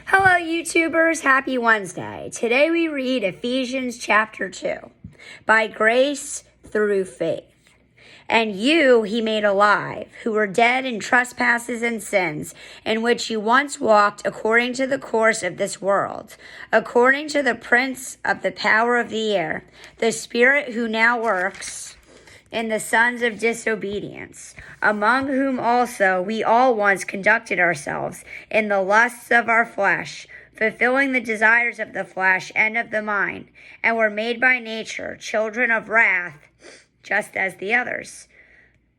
Hello, YouTubers. Happy Wednesday. Today we read Ephesians Chapter 2. By grace through faith. And you he made alive, who were dead in trespasses and sins, in which you once walked according to the course of this world, according to the prince of the power of the air, the spirit who now works in the sons of disobedience, among whom also we all once conducted ourselves in the lusts of our flesh, fulfilling the desires of the flesh and of the mind, and were made by nature children of wrath, just as the others.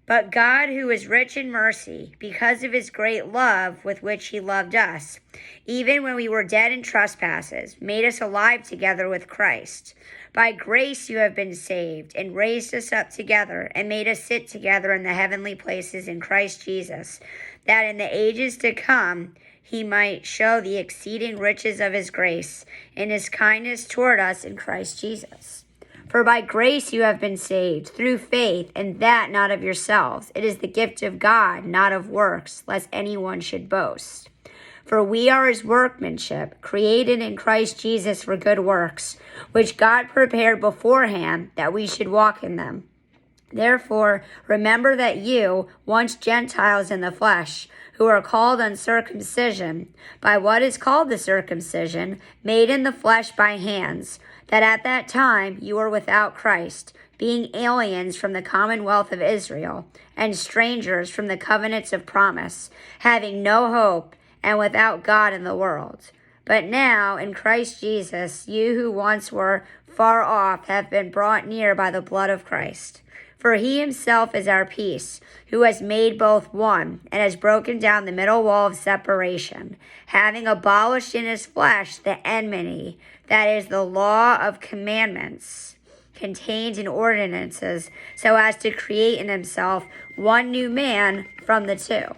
But God, who is rich in mercy, because of his great love with which he loved us, even when we were dead in trespasses, made us alive together with Christ. By grace you have been saved, and raised us up together, and made us sit together in the heavenly places in Christ Jesus, that in the ages to come he might show the exceeding riches of his grace in his kindness toward us in Christ Jesus. For by grace you have been saved, through faith, and that not of yourselves. It is the gift of God, not of works, lest anyone should boast. For we are his workmanship, created in Christ Jesus for good works, which God prepared beforehand that we should walk in them. Therefore, remember that you, once Gentiles in the flesh, who are called uncircumcision, by what is called the circumcision, made in the flesh by hands, that at that time you were without Christ, being aliens from the commonwealth of Israel, and strangers from the covenants of promise, having no hope, and without God in the world. But now, in Christ Jesus, you who once were far off have been brought near by the blood of Christ. For he himself is our peace, who has made both one, and has broken down the middle wall of separation, having abolished in his flesh the enmity, that is, the law of commandments contained in ordinances, so as to create in himself one new man from the two,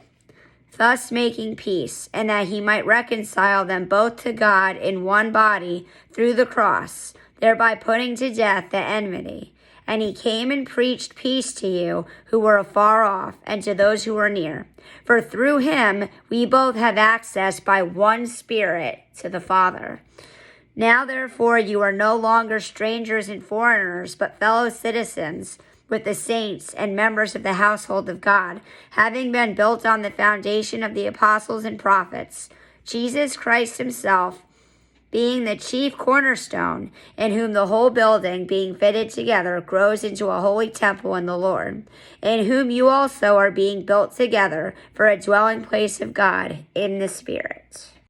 thus making peace, and that he might reconcile them both to God in one body through the cross, thereby putting to death the enmity. And he came and preached peace to you who were afar off, and to those who were near. For through him we both have access by one Spirit to the Father. Now therefore you are no longer strangers and foreigners, but fellow citizens with the saints and members of the household of God, having been built on the foundation of the apostles and prophets, Jesus Christ himself being the chief cornerstone, in whom the whole building, being fitted together, grows into a holy temple in the Lord, in whom you also are being built together for a dwelling place of God in the Spirit.